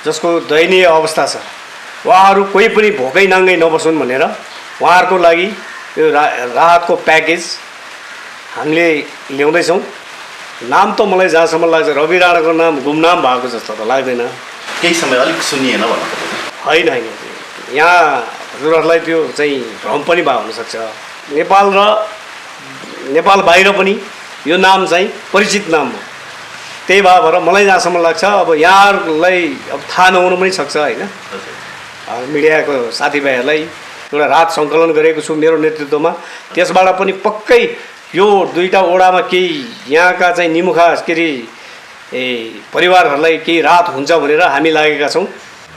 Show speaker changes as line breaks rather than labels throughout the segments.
जसको दयनीय अवस्था छ, उहाँहरू कोही पनि भोकै नाङ्गै नबसुन् भनेर उहाँहरूको लागि यो राहतको प्याकेज हामीले ल्याउँदैछौँ। नाम त मलाई जहाँसम्म लाग्छ रवि राणाको नाम गुमनाम भएको जस्तो त लाग्दैन।
केही समय अलिक सुनिएन भन्नु
होइन होइन, यहाँ हजुरहरूलाई त्यो चाहिँ भ्रम पनि भएको हुनसक्छ। नेपाल र नेपाल बाहिर पनि यो नाम चाहिँ परिचित नाम हो। त्यही भएर मलाई जहाँसम्म लाग्छ अब यहाँहरूलाई अब थाहा नहुनु पनि सक्छ होइन। मिडियाको साथीभाइहरूलाई एउटा रात सङ्कलन गरेको छु मेरो नेतृत्वमा, त्यसबाट पनि पक्कै यो दुईवटा ओडामा केही यहाँका चाहिँ निमुखा के अरे परिवारहरूलाई केही राहत हुन्छ भनेर हामी लागेका छौँ।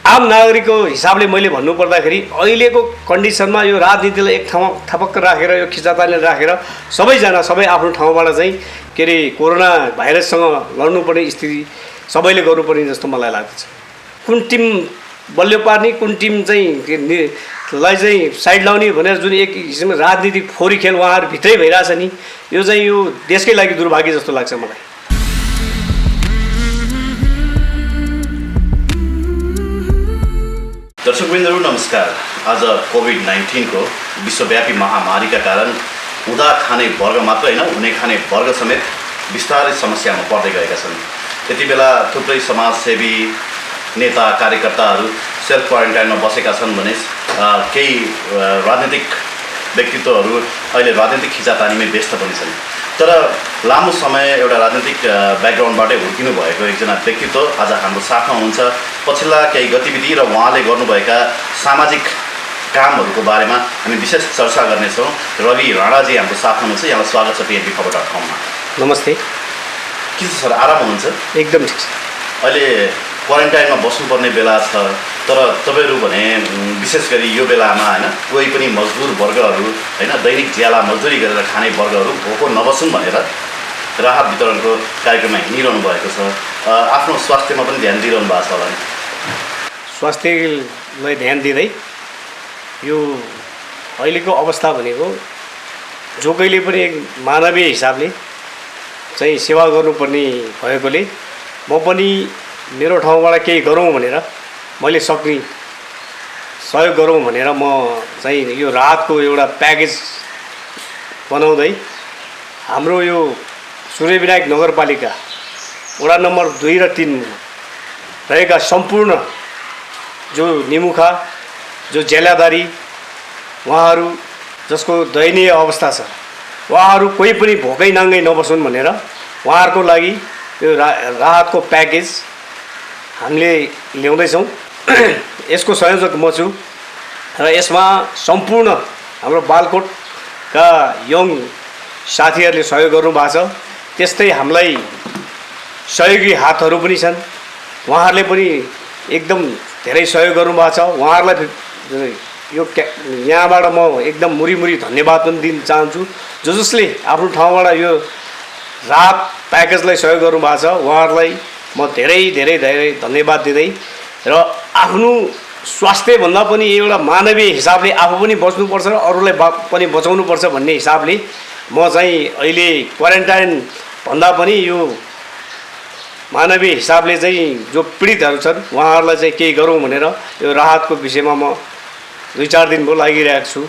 आम नागरिकको हिसाबले मैले भन्नुपर्दाखेरि अहिलेको कन्डिसनमा यो राजनीतिलाई एक ठाउँमा थपक्क राखेर यो खिचातानी राखेर सबैजना सबै आफ्नो ठाउँबाट चाहिँ के अरे कोरोना भाइरससँग लड्नुपर्ने स्थिति सबैले गर्नुपर्ने जस्तो मलाई लाग्दछ। कुन टिम बलियो पार्ने, कुन टिम चाहिँ लाई चाहिँ साइड लाउने भनेर जुन एक किसिमको राजनीतिक फोरी खेल उहाँहरू भित्रै भइरहेछ नि, यो चाहिँ यो देशकै लागि दुर्भाग्य जस्तो लाग्छ मलाई।
दर्शकवृन्दहरू नमस्कार। आज कोभिड-19 को विश्वव्यापी महामारीका कारण हुँदा खाने वर्ग मात्र होइन, हुने खाने वर्ग समेत बिस्तारै समस्यामा पर्दै गएका छन्। यति बेला थुप्रै समाजसेवी नेता कार्यकर्ताहरू सेल्फ क्वारेन्टाइनमा बसेका छन् भने केही राजनीतिक व्यक्तित्वहरू अहिले राजनीतिक खिचातानीमै व्यस्त पनि छन्। तर लामो समय एउटा राजनीतिक ब्याकग्राउन्डबाटै हुर्किनु भएको एकजना व्यक्तित्व आज हाम्रो साथमा हुनुहुन्छ। पछिल्ला केही गतिविधि र उहाँले गर्नुभएका सामाजिक कामहरूको बारेमा हामी विशेष चर्चा गर्नेछौँ। रवि राणाजी हाम्रो साथमा हुनुहुन्छ। यहाँलाई स्वागत छ TNB-खबर.com मा।
नमस्ते।
के छ सर, आराम हुनुहुन्छ?
एकदम ठिक छ।
अहिले क्वारेन्टाइनमा बस्नुपर्ने बेला छ, तर तपाईँहरू भने विशेष गरी यो बेलामा होइन कोही पनि मजदुर वर्गहरू होइन दैनिक ज्याला मजदुरी गरेर खाने वर्गहरू भोको नबसुन् भनेर राहत वितरणको कार्यक्रममा हिँडिरहनु भएको छ। आफ्नो स्वास्थ्यमा पनि ध्यान दिइरहनु भएको छ होला नि?
स्वास्थ्यलाई ध्यान दिँदै यो अहिलेको अवस्था भनेको जो कहिले पनि एक मानवीय हिसाबले चाहिँ सेवा गर्नुपर्ने भएकोले म पनि मेरो ठाउँबाट केही गरौँ भनेर मैले सक्ने सहयोग गरौँ भनेर म चाहिँ यो राहतको एउटा प्याकेज बनाउँदै हाम्रो यो सूर्यविनायक नगरपालिका वडा नम्बर 2 र 3 रहेका सम्पूर्ण जो निमुखा जो ज्यालादारी उहाँहरू जसको दयनीय अवस्था छ, उहाँहरू कोही पनि भोकै नाङ्गै नबसुन् भनेर उहाँहरूको लागि यो राहतको प्याकेज हामीले ल्याउँदैछौँ। यसको संयोजक म छु र यसमा सम्पूर्ण हाम्रो बालकोटका यङ साथीहरूले सहयोग गर्नुभएको छ। त्यस्तै हामीलाई सहयोगी हातहरू पनि छन्, उहाँहरूले पनि एकदम धेरै सहयोग गर्नुभएको छ। उहाँहरूलाई यो यहाँबाट म एकदम मुरी धन्यवाद पनि दिन चाहन्छु। जसले आफ्नो ठाउँबाट यो राहत प्याकेजलाई सहयोग गर्नुभएको छ उहाँहरूलाई म धेरै धन्यवाद दिँदै र आफ्नो स्वास्थ्यभन्दा पनि एउटा मानवीय हिसाबले आफू पनि बच्नुपर्छ र अरूलाई पनि बचाउनुपर्छ भन्ने हिसाबले म चाहिँ अहिले क्वारेन्टाइन भन्दा पनि यो मानवीय हिसाबले चाहिँ जो पीडितहरू छन् उहाँहरूलाई चाहिँ केही गरौँ भनेर यो राहतको विषयमा म 2-4 दिनको लागिरहेको छु।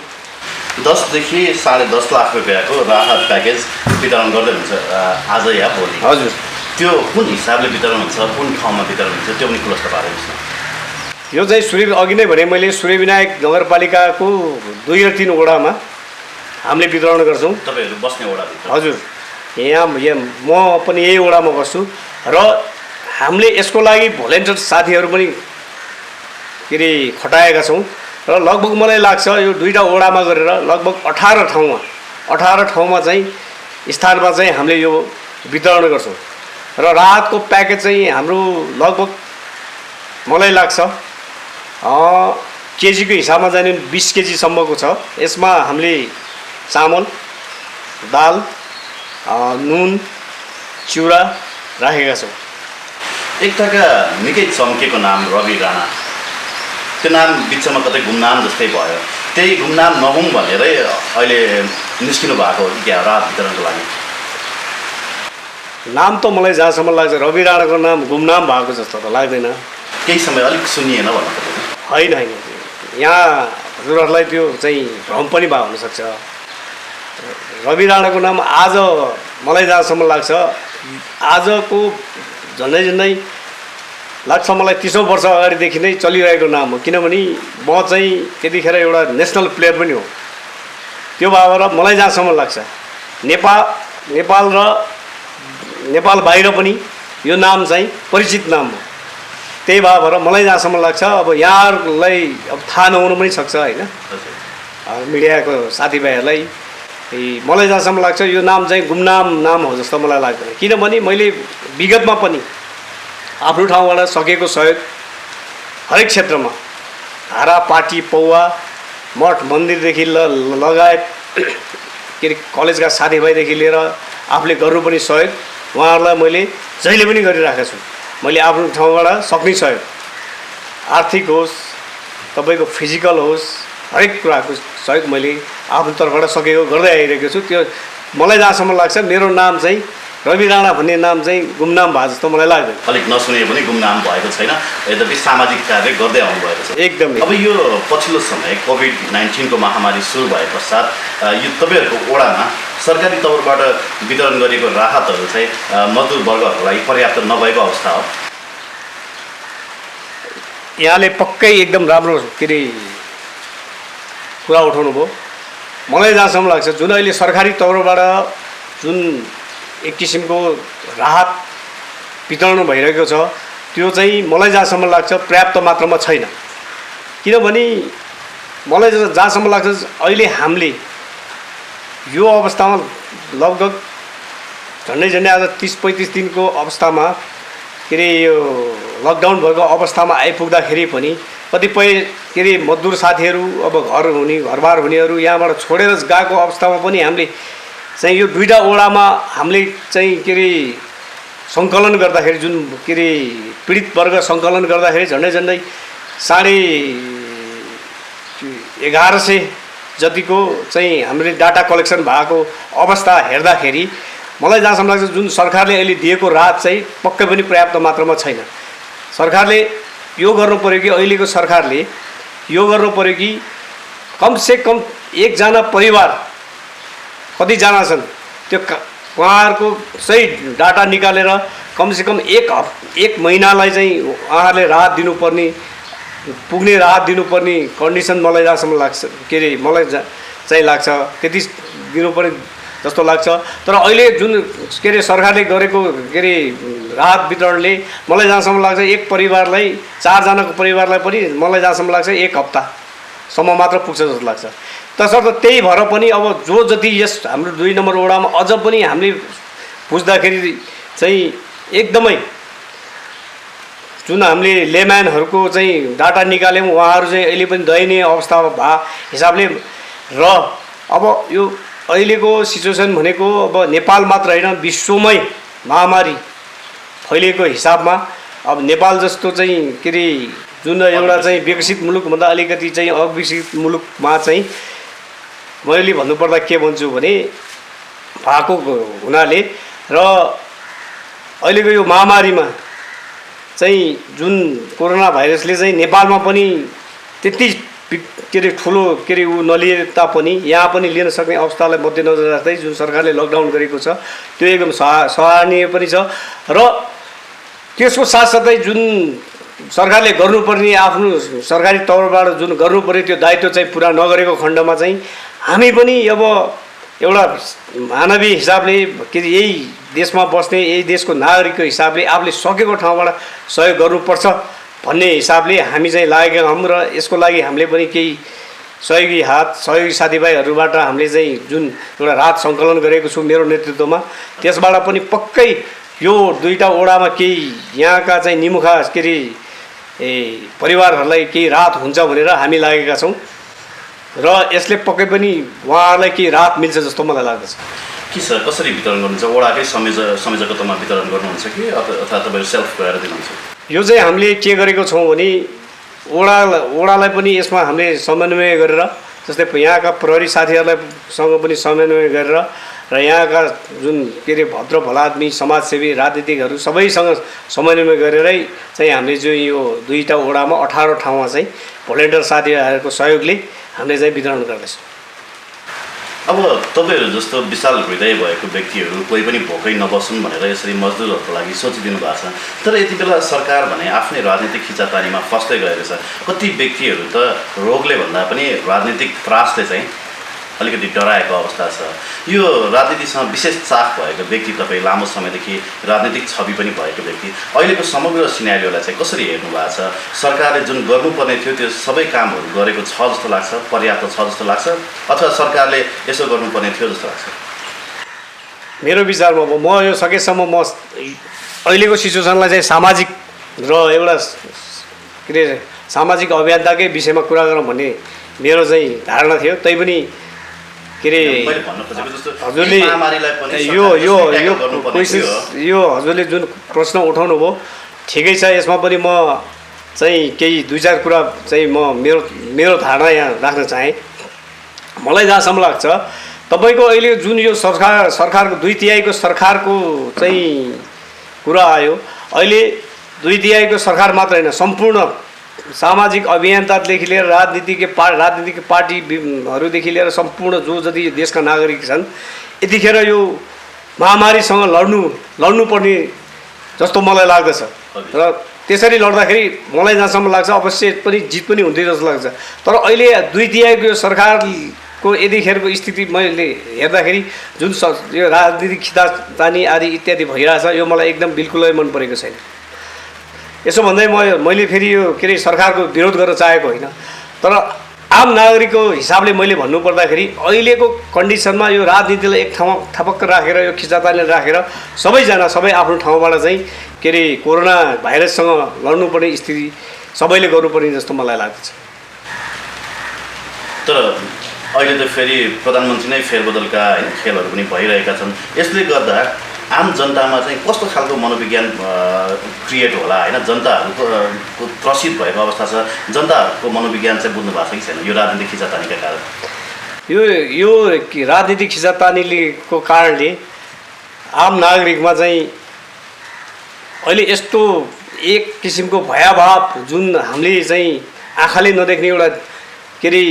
10 देखि 10.5 लाख रुपियाँको राहत प्याकेज वितरण गर्दै हुन्छ आज या भोलि?
हजुर।
त्यो कुन हिसाबले वितरण हुन्छ, कुन ठाउँमा वितरण हुन्छ, त्यो पनि खुलस्त पारिदिनुहोस् न।
यो चाहिँ अघि नै भने मैले सूर्यविनायक नगरपालिकाको 2 र 3 वडामा हामीले वितरण गर्छौँ।
तपाईँहरू बस्ने वडाभित्र?
हजुर, यहाँ म पनि यही वडामा बस्छु र हामीले यसको लागि भोलिन्टियर साथीहरू पनि के अरे खटाएका छौँ र लगभग मलाई लाग्छ यो 2टा वडामा गरेर लगभग 18 ठाउँमा चाहिँ स्थानमा चाहिँ हामीले यो वितरण गर्छौँ र राहतको प्याकेज चाहिँ हाम्रो लगभग मलाई लाग्छ केजीको हिसाबमा जाने 20 केजीसम्मको छ। यसमा हामीले चामल, दाल, नुन, चिउरा राखेका छौँ।
एकताका निकै चम्केको नाम रवि राणा, त्यो नाम बिचमा कतै गुमनाम जस्तै भयो। त्यही गुमनाम नहुँ भनेरै अहिले निस्किनु भएको क्या राहत वितरणको लागि?
नाम त मलाई जहाँसम्म लाग्छ रवि राणाको नाम गुमनाम भएको जस्तो त लाग्दैन।
केही समय अलिक सुनिएन भन्नु पर्दैन।
होइन होइन, यहाँ हजुरहरूलाई त्यो चाहिँ भ्रम पनि भए हुनसक्छ। रवि राणाको नाम आज मलाई जहाँसम्म लाग्छ आजको झन्डै लाग्छ मलाई 30औं वर्ष अगाडिदेखि नै चलिरहेको नाम हो। किनभने म चाहिँ त्यतिखेर एउटा नेसनल प्लेयर पनि हो। त्यो भएर मलाई जहाँसम्म लाग्छ नेपाल र नेपाल बाहिर पनि यो नाम चाहिँ परिचित नाम हो। त्यही भएर मलाई जहाँसम्म लाग्छ अब यहाँहरूलाई अब थाहा नहुनु पनि सक्छ होइन, मिडियाको साथीभाइहरूलाई मलाई जहाँसम्म लाग्छ यो नाम चाहिँ गुमनाम नाम हो जस्तो मलाई लाग्दैन। किनभने मैले विगतमा पनि आफ्नो ठाउँबाट सकेको सहयोग हरेक क्षेत्रमा धारा पार्टी पौवा मठ मन्दिरदेखि लगायत के अरे कलेजका साथीभाइदेखि लिएर आफूले गर्नुपर्ने सहयोग उहाँहरूलाई मैले जहिले पनि गरिरहेको छु। मैले आफ्नो ठाउँबाट सक्ने सहयोग आर्थिक होस् तपाईँको फिजिकल होस् हरेक कुराको सहयोग मैले आफ्नो तर्फबाट सकेको गर्दै आइरहेको छु। त्यो मलाई जहाँसम्म लाग्छ मेरो नाम चाहिँ रवि राणा भन्ने नाम चाहिँ गुमनाम भयो जस्तो मलाई लाग्दैन।
अलिक नसुने पनि गुमनाम भएको छैन, यद्यपि सामाजिक कार्य गर्दै आउनुभएको छ।
एकदमै।
अब यो पछिल्लो समय कोभिड-19 को महामारी सुरु भए पश्चात यो तपाईँहरूको ओडामा सरकारी तौरबाट वितरण गरेको राहतहरू चाहिँ मजदुर वर्गहरूलाई पर्याप्त नभएको अवस्था हो।
यहाँले पक्कै एकदम राम्रो के अरे कुरा उठाउनु भयो। मलाई जहाँसम्म लाग्छ जुन अहिले सरकारी तौरबाट जुन एक किसिमको राहत वितरण भइरहेको छ त्यो चाहिँ मलाई जहाँसम्म लाग्छ पर्याप्त मात्रामा छैन। किनभने मलाई जहाँसम्म लाग्छ अहिले हामीले यो अवस्थामा लगभग झन्डै आज 30-35 दिनको अवस्थामा के अरे यो लकडाउन भएको अवस्थामा आइपुग्दाखेरि पनि कतिपय के अरे मजदुर साथीहरू अब घरबार हुनेहरू यहाँबाट छोडेर गएको अवस्थामा पनि हामीले चाहिँ यो दुईवटा ओडामा हामीले चाहिँ के अरे सङ्कलन गर्दाखेरि जुन के अरे पीडित वर्ग सङ्कलन गर्दाखेरि झन्डै 1150 जतिको चाहिँ हामीले डाटा कलेक्सन भएको अवस्था हेर्दाखेरि मलाई जहाँसम्म लाग्छ जुन सरकारले अहिले दिएको राहत चाहिँ पक्कै पनि पर्याप्त मात्रामा छैन। सरकारले यो गर्नु पर्यो कि अहिलेको सरकारले यो गर्नु पर्यो कि कमसेकम एकजना परिवार कतिजना छन् त्यो उहाँहरूको सही डाटा निकालेर कमसेकम एक महिनालाई चाहिँ उहाँहरूले राहत दिनुपर्ने पुग्ने राहत दिनुपर्ने कन्डिसन मलाई जहाँसम्म लाग्छ के अरे मलाई चाहिँ लाग्छ त्यति दिनुपर्ने जस्तो लाग्छ। तर अहिले जुन के अरे सरकारले गरेको के अरे राहत वितरणले मलाई जहाँसम्म लाग्छ एक परिवारलाई 4 जनाको परिवारलाई पनि मलाई जहाँसम्म लाग्छ 1 हप्तासम्म मात्र पुग्छ जस्तो लाग्छ। तसर्थ त्यही भएर पनि अब जो जति यस हाम्रो 2 नम्बर वडामा अझ पनि हामीले बुझ्दाखेरि चाहिँ एकदमै जुन हामीले लेम्यानहरूको चाहिँ डाटा निकाल्यौँ उहाँहरू चाहिँ अहिले पनि दयनीय अवस्था भए हिसाबले र अब यो अहिलेको सिचुएसन भनेको अब नेपाल मात्र होइन विश्वमै महामारी फैलिएको हिसाबमा अब नेपाल जस्तो चाहिँ के अरे जुन एउटा चाहिँ विकसित मुलुकभन्दा अलिकति चाहिँ अविकसित मुलुकमा चाहिँ मैले भन्नुपर्दा के भन्छु भने भएको हुनाले र अहिलेको यो महामारीमा चाहिँ जुन कोरोना भाइरसले चाहिँ नेपालमा पनि त्यति के अरे ठुलो के अरे ऊ नलिए तापनि यहाँ पनि लिन सक्ने अवस्थालाई मध्यनजर राख्दै जुन सरकारले लकडाउन गरेको छ त्यो एकदम सराहनीय पनि छ। र त्यसको साथसाथै जुन सरकारले गर्नुपर्ने आफ्नो सरकारी तौरबाट जुन गर्नुपर्ने त्यो दायित्व चाहिँ पुरा नगरेको खण्डमा चाहिँ हामी पनि अब एउटा मानवीय हिसाबले के यही देशमा बस्ने यही देशको नागरिकको हिसाबले आफूले सकेको ठाउँबाट सहयोग गर्नुपर्छ भन्ने हिसाबले हामी चाहिँ लागेका छौँ र यसको लागि हामीले पनि केही सहयोगी साथीभाइहरूबाट हामीले चाहिँ जुन एउटा राहत सङ्कलन गरेको छु मेरो नेतृत्वमा त्यसबाट पनि पक्कै यो 2टा ओडामा केही यहाँका चाहिँ निमुखा के अरे परिवारहरूलाई केही राहत हुन्छ भनेर हामी लागेका छौँ र यसले पक्कै पनि उहाँहरूलाई केही राहत मिल्छ जस्तो मलाई लाग्दछ।
के सर कसरी वितरण गर्नुहुन्छ? ओडाकै संयोजकत्वमा वितरण गर्नुहुन्छ कि अथवा तपाईँहरू सेल्फ गएर दिनुहुन्छ?
यो चाहिँ हामीले के गरेको छौँ भने ओडालाई पनि यसमा हामीले समन्वय गरेर जस्तै यहाँका प्रहरी साथीहरूलाई सँग पनि समन्वय गरेर र र यहाँका जुन के अरे भद्र भला आदमी समाजसेवी राजनीतिकहरू सबैसँग समन्वय गरेरै चाहिँ हामीले जो यो 2टा वडामा 18 ठाउँमा चाहिँ भोलिन्टियर साथीहरूको सहयोगले हामीले चाहिँ वितरण गर्दैछौँ।
अब तपाईँहरू जस्तो विशाल हृदय भएको व्यक्तिहरू कोही पनि भोकै नबसुन् भनेर यसरी मजदुरहरूको लागि सोचिदिनु भएको छ, तर यति बेला सरकार भने आफ्नै राजनीतिक खिचातानीमा फस्दै गएको छ। कति व्यक्तिहरू त रोगले भन्दा पनि राजनीतिक त्रासले चाहिँ अलिकति डराएको अवस्था छ। यो राजनीतिसँग विशेष चाख भएको व्यक्ति, तपाईँ लामो समयदेखि राजनीतिक छवि पनि भएको व्यक्ति, अहिलेको समग्र सिनेरियोलाई चाहिँ कसरी हेर्नु भएको छ? सरकारले जुन गर्नुपर्ने थियो त्यो सबै कामहरू गरेको छ जस्तो लाग्छ, पर्याप्त छ जस्तो लाग्छ, अथवा सरकारले यसो गर्नुपर्ने थियो जस्तो लाग्छ?
मेरो विचारमा म यो सकेसम्म म अहिलेको सिचुएसनलाई चाहिँ सामाजिक र एउटा के अरे सामाजिक अभियन्ताकै विषयमा कुरा गरौँ भन्ने मेरो चाहिँ धारणा थियो। तैपनि के अरे हजुरले यो हजुरले जुन प्रश्न उठाउनु भयो ठिकै छ। यसमा पनि म चाहिँ केही 2-4 कुरा चाहिँ म मेरो धारणा यहाँ राख्न चाहेँ। मलाई जहाँसम्म लाग्छ तपाईँको अहिले जुन यो सरकारको 2/3 सरकारको चाहिँ कुरा आयो, अहिले 2/3 सरकार मात्र होइन, सम्पूर्ण सामाजिक अभियन्तादेखि लिएर राजनीतिक पार्टीहरूदेखि लिएर सम्पूर्ण जो जति देशका नागरिक छन् यतिखेर यो महामारीसँग लड्नुपर्ने जस्तो मलाई लाग्दछ। र त्यसरी लड्दाखेरि मलाई जहाँसम्म लाग्छ अवश्य पनि जित पनि हुन्थ्यो जस्तो लाग्छ। तर अहिले 2/3 सरकारको यतिखेरको स्थिति मैले हेर्दाखेरि जुन यो राजनीतिक खिचातानी आदि इत्यादि भइरहेछ, यो मलाई एकदम बिल्कुलै मन परेको छैन। यसो भन्दै मैले फेरि यो के अरे सरकारको विरोध गर्न चाहेको होइन, तर आम नागरिकको हिसाबले मैले भन्नुपर्दाखेरि अहिलेको कन्डिसनमा यो राजनीतिलाई एक ठाउँमा थपक्क राखेर यो खिचातानी राखेर सबै आफ्नो ठाउँबाट चाहिँ के अरे कोरोना भाइरससँग लड्नुपर्ने स्थिति सबैले गर्नुपर्ने जस्तो मलाई लाग्दछ।
तर अहिले त फेरि प्रधानमन्त्री नै फेरबदलका होइन खेलहरू पनि भइरहेका छन्। यसले गर्दा आम जनतामा चाहिँ कस्तो खालको मनोविज्ञान क्रिएट होला होइन? जनताहरूको त्रसित भएको अवस्था छ, जनताहरूको मनोविज्ञान चाहिँ बुझ्नु भएको छ कि छैन यो राजनीतिक खिचातानीका कारण?
यो राजनीतिक खिचातानीको कारणले आम नागरिकमा चाहिँ अहिले यस्तो एक किसिमको भयाभाव जुन हामीले चाहिँ आँखाले नदेख्ने एउटा के अरे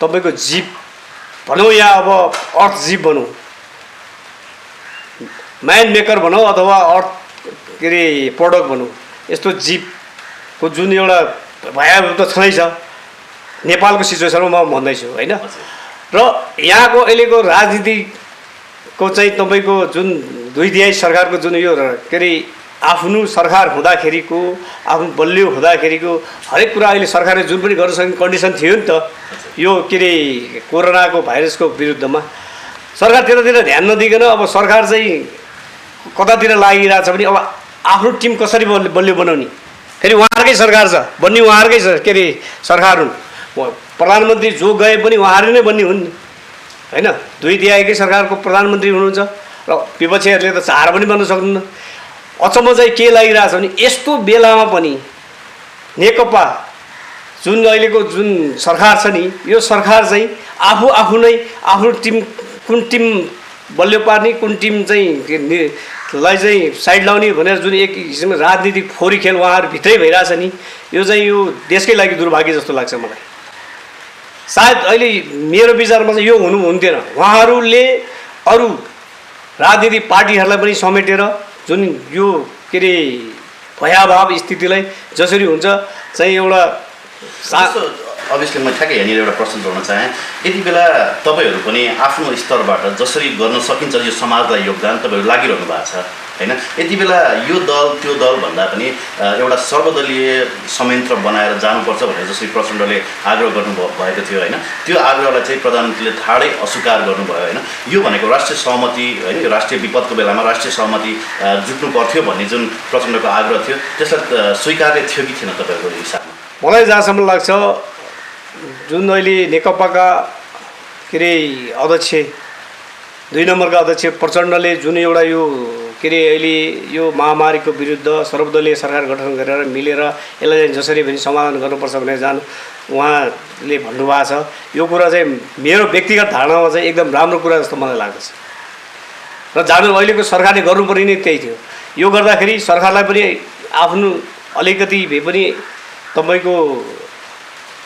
तपाईँको जीव भनौँ या अब अर्थ जीव भनौँ, माइन्ड मेकर भनौँ अथवा अर्थ के अरे प्रडक्ट भनौँ, यस्तो जीवको जुन एउटा भयावह त छँदै छ नेपालको सिचुएसनमा म भन्दैछु होइन। र यहाँको अहिलेको राजनीतिको चाहिँ तपाईँको जुन 2/3 सरकारको जुन यो के अरे आफ्नो सरकार हुँदाखेरिको आफ्नो बलियो हुँदाखेरिको हरेक कुरा अहिले सरकारले जुन पनि गर्न सक्ने कन्डिसन थियो नि त यो के अरे कोरोनाको भाइरसको विरुद्धमा, सरकार त्यतातिर ध्यान नदिकन अब सरकार चाहिँ कतातिर लागिरहेछ भने अब आफ्नो टिम कसरी बलियो बनाउने, फेरि उहाँहरूकै सरकार छ बन्ने, उहाँहरूकै के अरे सरकार हुन्, प्रधानमन्त्री जो गए पनि उहाँहरू नै बन्ने हुन् नि होइन। 2/3 सरकारको प्रधानमन्त्री हुनुहुन्छ र विपक्षीहरूले त 4 पनि बन्न सक्नुहुन्न। अचम्म चाहिँ के लागिरहेछ भने यस्तो बेलामा पनि नेकपा जुन अहिलेको जुन सरकार छ नि, यो सरकार चाहिँ आफू नै आफ्नो टिम कुन टिम बलियो पार्ने कुन टिम चाहिँ लाई चाहिँ साइड लाउने भनेर जुन एक किसिमको राजनीतिक फोरी खेल उहाँहरू भित्रै भइरहेछ नि, यो चाहिँ यो देशकै लागि दुर्भाग्य जस्तो लाग्छ मलाई। सायद अहिले मेरो विचारमा चाहिँ यो हुन्थेन, उहाँहरूले अरू राजनीतिक पार्टीहरूलाई पनि समेटेर जुन यो के अरे भयाभाव स्थितिलाई जसरी हुन्छ चाहिँ एउटा
अभियसली म ठ्याक्कै यहाँनिर एउटा प्रश्न जोड्न चाहेँ। यति बेला तपाईँहरू पनि आफ्नो स्तरबाट जसरी गर्न सकिन्छ यो समाजलाई योगदान तपाईँहरू लागिरहनु भएको छ होइन? यति बेला यो दल त्यो दल भन्दा पनि एउटा सर्वदलीय संयन्त्र बनाएर जानुपर्छ भनेर जसरी प्रचण्डले आग्रह गर्नुभएको थियो होइन, त्यो आग्रहलाई चाहिँ प्रधानमन्त्रीले ठाडै अस्वीकार गर्नुभयो होइन। यो भनेको राष्ट्रिय सहमति होइन, यो राष्ट्रिय विपदको बेलामा राष्ट्रिय सहमति जुट्नु पर्थ्यो भन्ने जुन प्रचण्डको आग्रह थियो त्यसलाई स्वीकार्य थियो कि थिएन तपाईँहरूको हिसाबमा?
मलाई जहाँसम्म लाग्छ जुन अहिले नेकपाका के अरे अध्यक्ष 2 नम्बरका अध्यक्ष प्रचण्डले जुन एउटा यो के अरे अहिले यो महामारीको विरुद्ध सर्वदलीय सरकार गठन गरेर मिलेर यसलाई जसरी पनि समाधान गर्नुपर्छ भनेर उहाँले भन्नुभएको छ। यो कुरा चाहिँ मेरो व्यक्तिगत धारणामा चाहिँ एकदम राम्रो कुरा जस्तो मलाई लाग्दछ। र जानु अहिलेको सरकारले गर्नुपर्ने नै त्यही थियो। यो गर्दाखेरि सरकारलाई पनि आफ्नो अलिकति भए पनि तपाईँको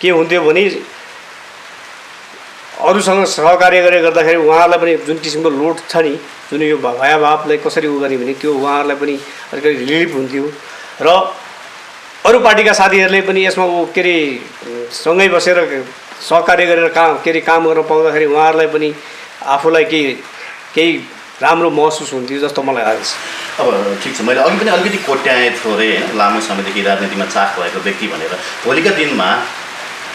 के हुन्थ्यो भने अरूसँग सहकार्य गरेर गर्दाखेरि उहाँहरूलाई पनि जुन किसिमको लोड छ नि, जुन यो भयाभावलाई कसरी उ गर्ने भने त्यो उहाँहरूलाई पनि अलिकति रिलिफ हुन्थ्यो। र अरू पार्टीका साथीहरूले पनि यसमा के अरे सँगै बसेर सहकार्य गरेर काम गर्न पाउँदाखेरि उहाँहरूलाई पनि आफूलाई केही राम्रो महसुस हुन्थ्यो जस्तो मलाई लाग्छ।
अब ठिक छ, मैले अघि पनि अलिकति कोट्याएँ थोरै होइन, लामो समयदेखि राजनीतिमा चाख भएको व्यक्ति भनेर। भोलिका दिनमा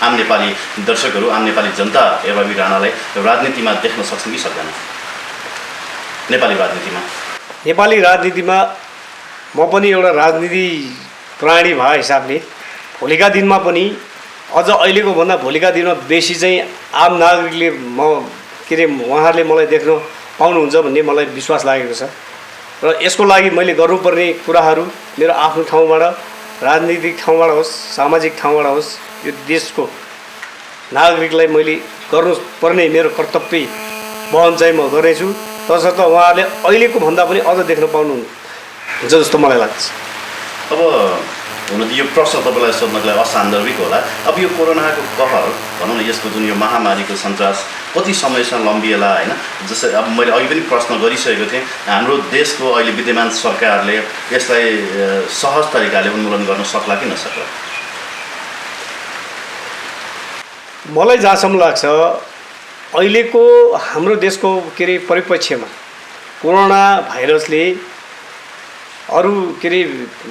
आम नेपाली दर्शकहरू, आम नेपाली जनता एबाबी राणालाई राजनीतिमा देख्न सक्छन् कि सक्दैन? नेपाली राजनीतिमा म पनि एउटा राजनीति प्राणी भए हिसाबले भोलिका दिनमा पनि अझ अहिलेको भन्दा भोलिका दिनमा बेसी चाहिँ आम नागरिकले उहाँहरूले मलाई देख्न पाउनुहुन्छ भन्ने मलाई विश्वास लागेको छ। र यसको लागि मैले गर्नुपर्ने कुराहरू मेरो आफ्नो ठाउँबाट, राजनीतिक ठाउँबाट होस्, सामाजिक ठाउँबाट होस्, यो देशको नागरिकलाई मैले गर्नुपर्ने मेरो कर्तव्य वहन चाहिँ म गर्नेछु। तसर्थ उहाँहरूले अहिलेको भन्दा पनि अझ देख्न पाउनुहुन्छ जस्तो मलाई लाग्छ। अब हुन त यो प्रश्न तपाईँलाई सोध्नको लागि असान्दर्भिक होला। अब यो कोरोनाको कहर भनौँ न, यसको जुन यो महामारीको सन्तास कति समयसम्म लम्बिएला होइन? जस्तै अब मैले अघि पनि प्रश्न गरिसकेको थिएँ, हाम्रो देशको अहिले विद्यमान सरकारले यसलाई सहज तरिकाले उन्मूलन गर्न सक्ला कि नसक्ला?
मलाई जहाँसम्म लाग्छ अहिलेको हाम्रो देशको परिप्रेक्ष्यमा कोरोना भाइरसले अरू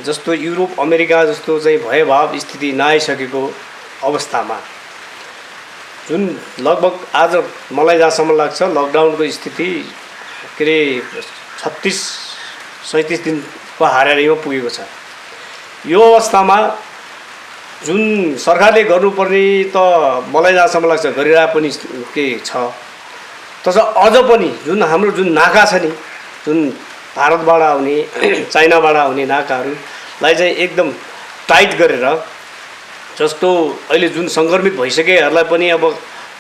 जस्तो युरोप अमेरिका जस्तो चाहिँ भयभाव स्थिति नआइसकेको अवस्थामा जुन लगभग आज मलाई जहाँसम्म लाग्छ लकडाउनको स्थिति 36-37 दिनको हाराहारीमा पुगेको छ। यो अवस्थामा जुन सरकारले गर्नुपर्ने त मलाई जहाँसम्म लाग्छ गरिरहेको पनि छ। तसर्थ अझ पनि जुन हाम्रो जुन नाका छ नि, जुन भारतबाट आउने चाइनाबाट आउने नाकाहरूलाई चाहिँ एकदम टाइट गरेर, जस्तो अहिले जुन सङ्क्रमित भइसकेहरूलाई पनि अब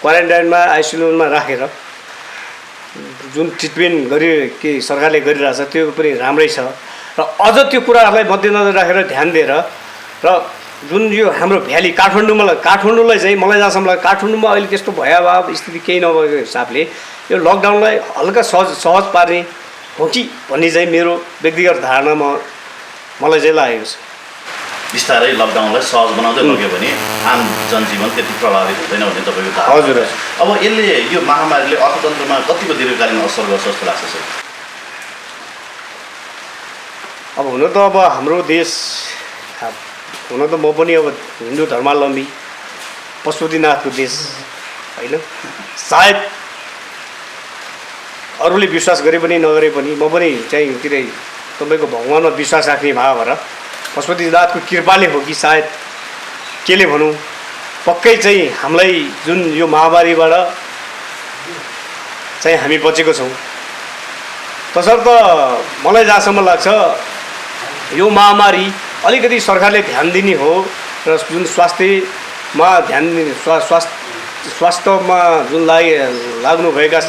क्वारेन्टाइनमा आइसोलेसनमा राखेर जुन ट्रिटमेन्ट सरकारले गरिरहेछ त्यो पनि राम्रै छ। र अझ त्यो कुराहरूलाई मध्यनजर राखेर ध्यान दिएर र जुन यो हाम्रो भ्याली काठमाडौँलाई चाहिँ मलाई जहाँसम्म लाग्छ काठमाडौँमा अहिले त्यस्तो भयावह स्थिति केही नभएको हिसाबले यो लकडाउनलाई हल्का सहज पार्ने हो कि भन्ने चाहिँ मेरो व्यक्तिगत धारणामा मलाई चाहिँ लागेको छ।
बिस्तारै लकडाउनलाई सहज बनाउँदै लग्यो भने आम जनजीवन त्यति प्रभावित हुँदैन भन्ने तपाईँको धारणा?
हजुर।
अब यसले यो महामारीले अर्थतन्त्रमा कतिको दीर्घकालीन असर गर्छ जस्तो लाग्छ सर?
अब हुन त अब हाम्रो देश, हुन त म पनि अब हिन्दू धर्मावलम्बी पशुपतिनाथको देश होइन, सायद अरूले विश्वास गरे पनि नगरे पनि म पनि चाहिँ तपाईँको भगवानमा विश्वास राख्ने भाव भएर पशुपतिनाथको कृपाले हो कि सायद केले भनौँ पक्कै चाहिँ हामीलाई जुन यो महामारीबाट चाहिँ हामी बचेको छौँ। तसर्थ मलाई जहाँसम्म लाग्छ यो महामारी अलिकति सरकारले ध्यान दिने हो र जुन स्वास्थ्यमा ध्यान दिने स्वास्थ्यमा जुन लाग्नुभएका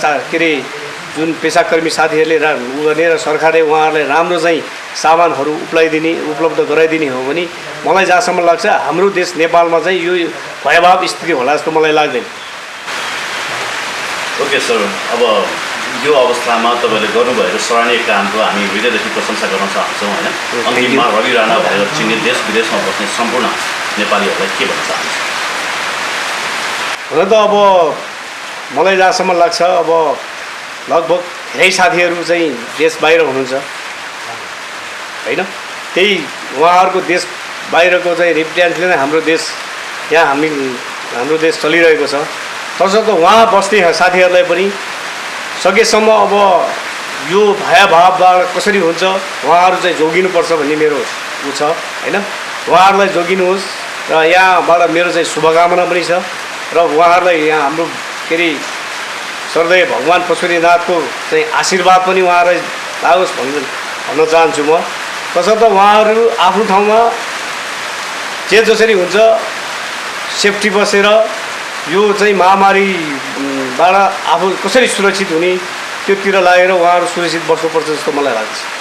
जुन पेसाकर्मी साथीहरूले गर्ने र सरकारले उहाँहरूलाई राम्रो चाहिँ सामानहरू उपलब्ध गराइदिने हो भने मलाई जहाँसम्म लाग्छ हाम्रो देश नेपालमा चाहिँ यो भयावह स्थिति होला जस्तो मलाई लाग्दैन।
ओके सर, अब यो अवस्थामा तपाईँले गर्नुभएको सराहनीय कामको हामी हृदयदेखि प्रशंसा गर्न चाहन्छौँ होइन। अन्तिममा रवि राणा भएर चिन्ने देश विदेशमा बस्ने सम्पूर्ण नेपालीहरूलाई के भन्न चाहन्छ?
हुन त अब मलाई जहाँसम्म लाग्छ अब लगभग धेरै साथीहरू चाहिँ देश बाहिर हुनुहुन्छ होइन, त्यही उहाँहरूको देश बाहिरको चाहिँ रिप्रेजेन्टले नै हाम्रो देश हाम्रो देश चलिरहेको छ। तसर्थ उहाँ बस्ने साथीहरूलाई पनि सकेसम्म अब यो भयाभावबाट कसरी हुन्छ उहाँहरू चाहिँ जोगिनुपर्छ भन्ने मेरो उ छ होइन। उहाँहरूलाई जोगिनुहोस् र यहाँबाट मेरो चाहिँ शुभकामना पनि छ र उहाँहरूलाई यहाँ हाम्रो सर्दै भगवान् पशुपतिनाथको चाहिँ आशीर्वाद पनि उहाँहरूलाई लागोस् भन्न चाहन्छु म। तसर्थ उहाँहरू आफ्नो ठाउँमा जे जसरी हुन्छ सेफ्टी बसेर यो चाहिँ महामारीबाट आफू कसरी सुरक्षित हुने त्योतिर लागेर उहाँहरू सुरक्षित बस्नुपर्छ जस्तो मलाई लाग्छ।